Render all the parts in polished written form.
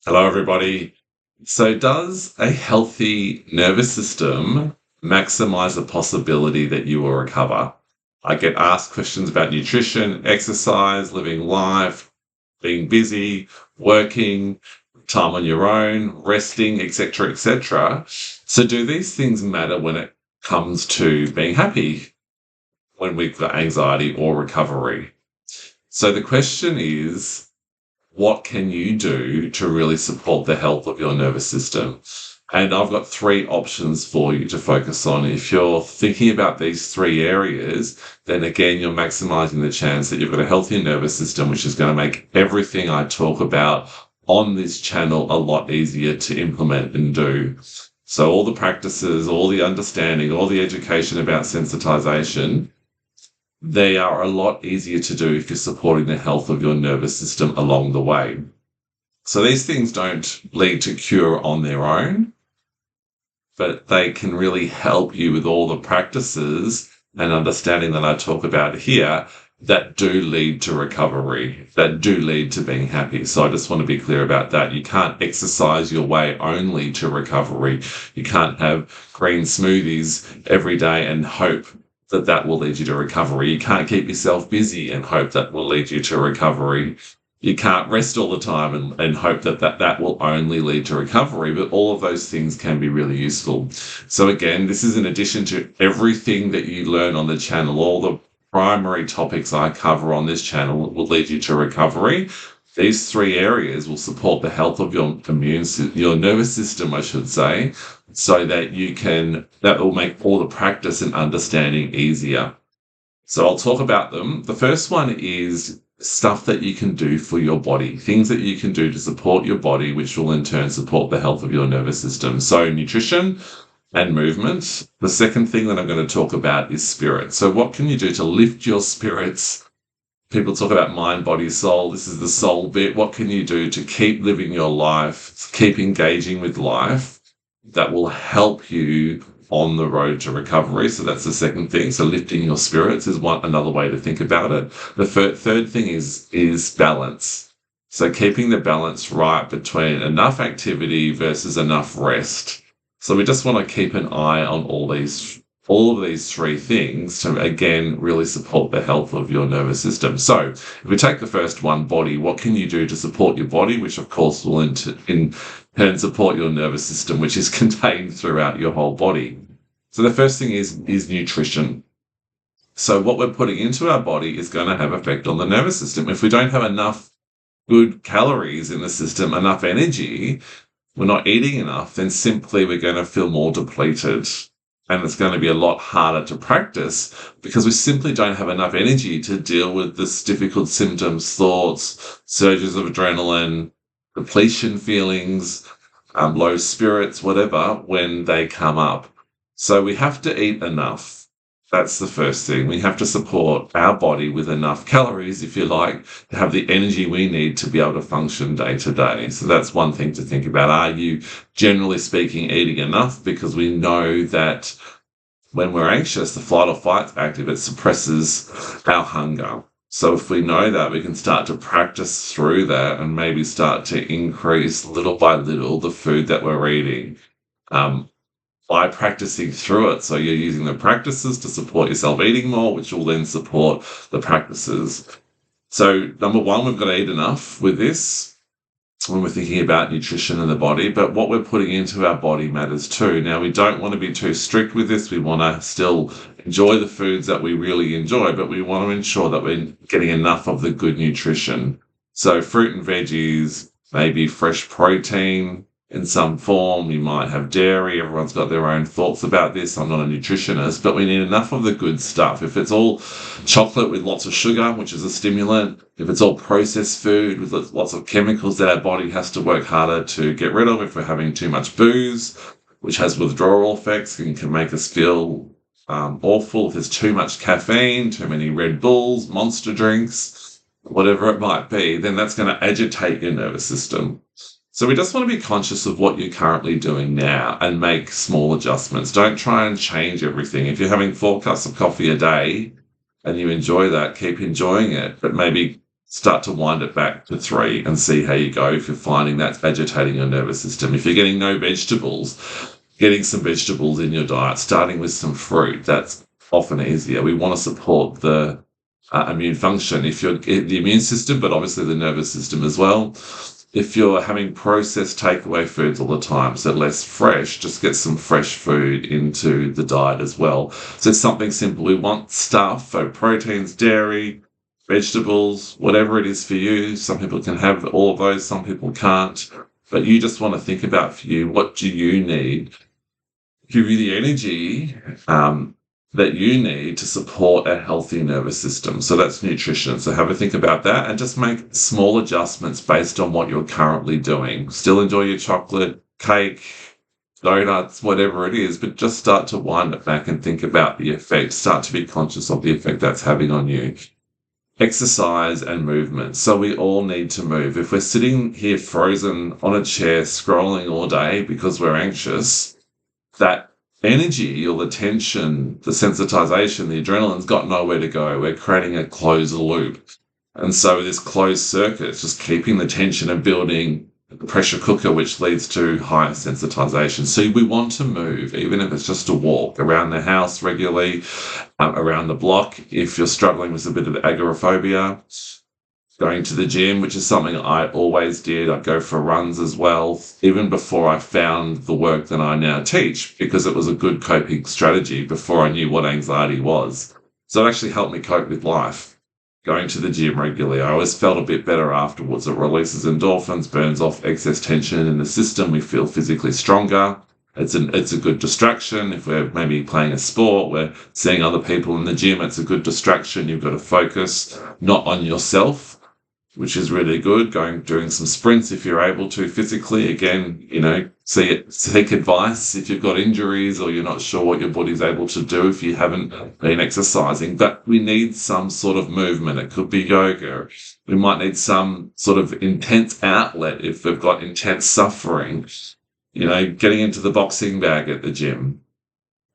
Hello, everybody. So, does a healthy nervous system maximize the possibility that you will recover? I get asked questions about nutrition, exercise, living life, being busy, working, time on your own, resting, etc., etc. So, do these things matter when it comes to being happy, when we've got anxiety or recovery? So, the question is, what can you do to really support the health of your nervous system? And I've got three options for you to focus on. If you're thinking about these three areas, then again, you're maximizing the chance that you've got a healthier nervous system, which is going to make everything I talk about on this channel a lot easier to implement and do. So all the practices, all the understanding, all the education about sensitization, they are a lot easier to do if you're supporting the health of your nervous system along the way. So these things don't lead to cure on their own, but they can really help you with all the practices and understanding that I talk about here that do lead to recovery, that do lead to being happy. So I just want to be clear about that. You can't exercise your way only to recovery. You can't have green smoothies every day and hope that that will lead you to recovery. You can't keep yourself busy and hope that will lead you to recovery. You can't rest all the time and hope that will only lead to recovery, but all of those things can be really useful. So again, this is in addition to everything that you learn on the channel, all the primary topics I cover on this channel will lead you to recovery. These three areas will support the health of your your nervous system, I should say, so that that will make all the practice and understanding easier. So I'll talk about them. The first one is stuff that you can do for your body, things that you can do to support your body, which will in turn support the health of your nervous system. So nutrition and movement. The second thing that I'm going to talk about is spirit. So what can you do to lift your spirits? People talk about mind, body, soul. This is the soul bit. What can you do to keep living your life, keep engaging with life that will help you on the road to recovery? So that's the second thing. So lifting your spirits is another way to think about it. The third thing is balance. So keeping the balance right between enough activity versus enough rest. So we just want to keep an eye on all of these three things to, again, really support the health of your nervous system. So if we take the first one, body, what can you do to support your body, which of course will in turn support your nervous system, which is contained throughout your whole body. So the first thing is nutrition. So what we're putting into our body is going to have effect on the nervous system. If we don't have enough good calories in the system, enough energy, we're not eating enough, then simply we're going to feel more depleted. And it's going to be a lot harder to practice because we simply don't have enough energy to deal with this difficult symptoms, thoughts, surges of adrenaline, depletion feelings, low spirits, whatever, when they come up. So we have to eat enough. That's the first thing. We have to support our body with enough calories, if you like, to have the energy we need to be able to function day to day. So that's one thing to think about. Are you, generally speaking, eating enough? Because we know that when we're anxious, the flight or fight active, it suppresses our hunger. So if we know that, we can start to practice through that and maybe start to increase little by little the food that we're eating. By practicing through it. So you're using the practices to support yourself eating more, which will then support the practices. So number one, we've got to eat enough with this when we're thinking about nutrition in the body, but what we're putting into our body matters too. Now, we don't want to be too strict with this. We want to still enjoy the foods that we really enjoy, but we want to ensure that we're getting enough of the good nutrition. So fruit and veggies, maybe fresh protein, in some form. You might have dairy. Everyone's got their own thoughts about this. I'm not a nutritionist, but we need enough of the good stuff. If it's all chocolate with lots of sugar, which is a stimulant, if it's all processed food with lots of chemicals that our body has to work harder to get rid of, if we're having too much booze, which has withdrawal effects and can make us feel awful, if there's too much caffeine, too many Red Bulls, monster drinks, whatever it might be, then that's going to agitate your nervous system. So we just want to be conscious of what you're currently doing now and make small adjustments. Don't try and change everything. If you're having 4 cups of coffee a day and you enjoy that, keep enjoying it, but maybe start to wind it back to 3 and see how you go if you're finding that's agitating your nervous system. If you're getting no vegetables, getting some vegetables in your diet, starting with some fruit, that's often easier. We want to support the immune function. If you're the immune system, but obviously the nervous system as well. If you're having processed takeaway foods all the time, so less fresh, just get some fresh food into the diet as well. So it's something simple. We want stuff, so proteins, dairy, vegetables, whatever it is for you. Some people can have all of those, some people can't. But you just want to think about for you, what do you need? Give you the energy that you need to support a healthy nervous system. So that's nutrition. So have a think about that and just make small adjustments based on what you're currently doing. Still enjoy your chocolate, cake, donuts, whatever it is, but just start to wind it back and think about the effect. Start to be conscious of the effect that's having on you. Exercise and movement. So we all need to move. If we're sitting here frozen on a chair scrolling all day because we're anxious, that energy or the tension, the sensitization, the adrenaline's got nowhere to go. We're creating a closed loop. And so this closed circuit is just keeping the tension and building the pressure cooker, which leads to higher sensitization. So we want to move, even if it's just a walk around the house regularly, around the block. If you're struggling with a bit of agoraphobia, going to the gym, which is something I always did. I'd go for runs as well, even before I found the work that I now teach, because it was a good coping strategy before I knew what anxiety was. So it actually helped me cope with life. Going to the gym regularly, I always felt a bit better afterwards. It releases endorphins, burns off excess tension in the system. We feel physically stronger. It's a good distraction. If we're maybe playing a sport, we're seeing other people in the gym, it's a good distraction. You've got to focus not on yourself, which is really good. Doing some sprints if you're able to physically. Again, seek advice if you've got injuries or you're not sure what your body's able to do if you haven't been exercising. But we need some sort of movement. It could be yoga. We might need some sort of intense outlet if we've got intense suffering. Getting into the boxing bag at the gym.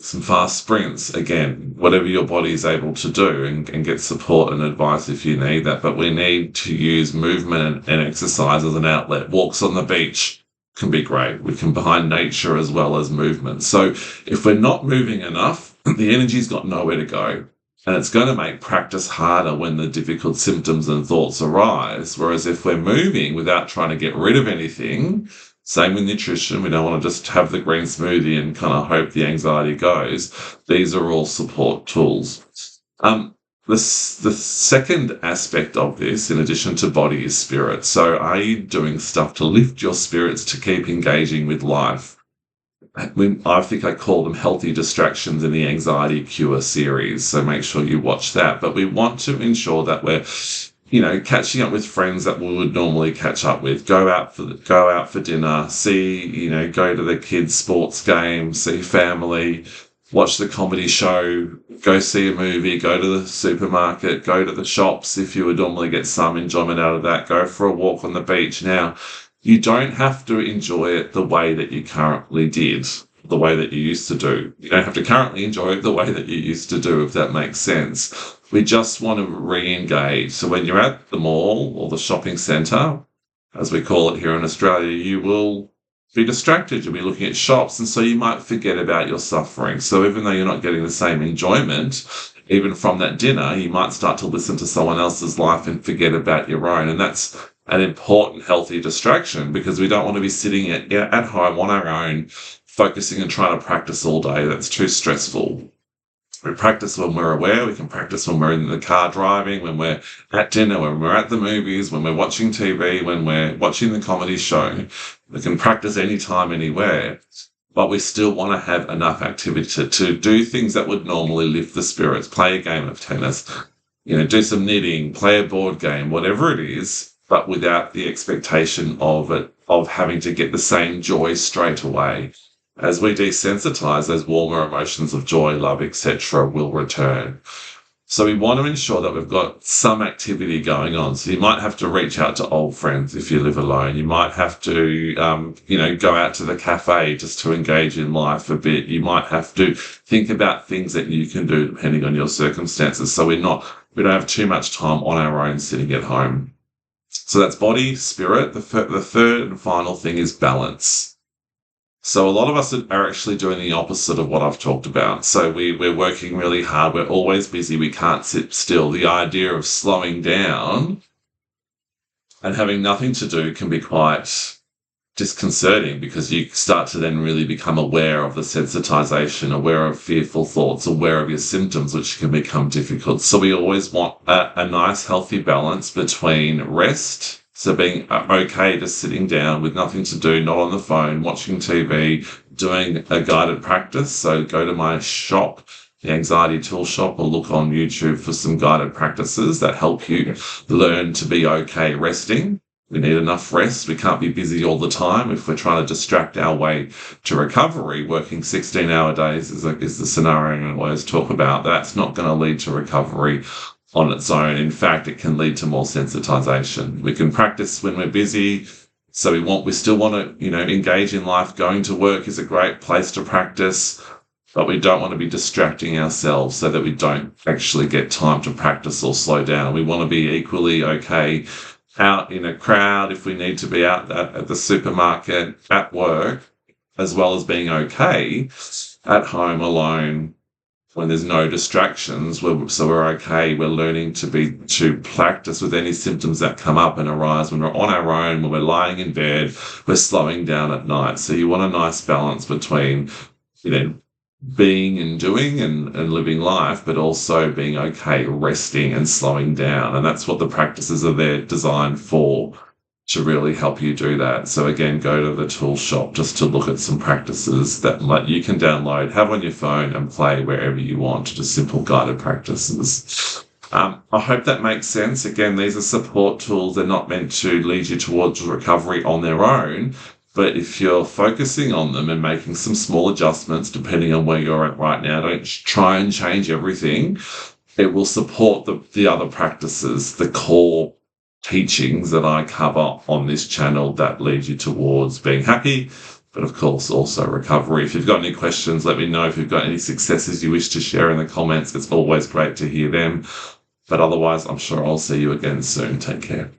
Some fast sprints, again, whatever your body is able to do, and get support and advice if you need that. But we need to use movement and exercise as an outlet. Walks on the beach can be great. We can behind nature as well as movement. So if we're not moving enough, the energy's got nowhere to go. And it's going to make practice harder when the difficult symptoms and thoughts arise. Whereas if we're moving without trying to get rid of anything, same with nutrition. We don't want to just have the green smoothie and kind of hope the anxiety goes. These are all support tools. The second aspect of this, in addition to body, is spirit. So are you doing stuff to lift your spirits to keep engaging with life? I think I call them healthy distractions in the Anxiety Cure series. So make sure you watch that. But we want to ensure that we're catching up with friends that we would normally catch up with, go out for dinner, go to the kids' sports game, see family, watch the comedy show, go see a movie, go to the supermarket, go to the shops if you would normally get some enjoyment out of that, go for a walk on the beach. Now, you don't have to enjoy it the way that you currently did, the way that you used to do. You don't have to currently enjoy it the way that you used to do, if that makes sense. We just want to re-engage. So when you're at the mall or the shopping centre, as we call it here in Australia, you will be distracted. You'll be looking at shops, and so you might forget about your suffering. So even though you're not getting the same enjoyment, even from that dinner, you might start to listen to someone else's life and forget about your own. And that's an important, healthy distraction, because we don't want to be sitting at home on our own, focusing and trying to practice all day. That's too stressful. We practice when we're aware. We can practice when we're in the car driving, when we're at dinner, when we're at the movies, when we're watching TV, when we're watching the comedy show. We can practice anytime, anywhere. But we still want to have enough activity to do things that would normally lift the spirits. Play a game of tennis, do some knitting, play a board game, whatever it is, but without the expectation of having to get the same joy straight away. As we desensitize, those warmer emotions of joy, love, etc. will return. So we want to ensure that we've got some activity going on. So you might have to reach out to old friends if you live alone. You might have to, go out to the cafe just to engage in life a bit. You might have to think about things that you can do depending on your circumstances. So we're not we don't have too much time on our own sitting at home. So that's body, spirit. The third and final thing is balance. So a lot of us are actually doing the opposite of what I've talked about. So we're working really hard. We're always busy. We can't sit still. The idea of slowing down and having nothing to do can be quite disconcerting, because you start to then really become aware of the sensitization, aware of fearful thoughts, aware of your symptoms, which can become difficult. So we always want a nice, healthy balance between rest. So being okay just sitting down with nothing to do, not on the phone, watching TV, doing a guided practice. So go to my shop, the Anxiety Tool Shop, or look on YouTube for some guided practices that help you learn to be okay resting. We need enough rest. We can't be busy all the time. If we're trying to distract our way to recovery, working 16-hour days is the scenario I always talk about. That's not going to lead to recovery on its own. In fact, it can lead to more sensitization. We can practice when we're busy. So we still want to, engage in life. Going to work is a great place to practice, but we don't want to be distracting ourselves so that we don't actually get time to practice or slow down. We want to be equally okay out in a crowd, if we need to be out at the supermarket, at work, as well as being okay at home alone when there's no distractions. So we're okay. We're learning to practice with any symptoms that come up and arise when we're on our own, when we're lying in bed, we're slowing down at night. So you want a nice balance between, being and doing and living life, but also being okay, resting and slowing down. And that's what the practices are there designed for, to really help you do that. So again, go to the tool shop just to look at some practices that you can download, have on your phone and play wherever you want, just simple guided practices. I hope that makes sense. Again, these are support tools. They're not meant to lead you towards recovery on their own. But if you're focusing on them and making some small adjustments, depending on where you're at right now, don't try and change everything. It will support the other practices, the core teachings that I cover on this channel that lead you towards being happy, but of course also recovery. If you've got any questions, let me know. If you've got any successes you wish to share in the comments, it's always great to hear them. But otherwise, I'm sure I'll see you again soon. Take care.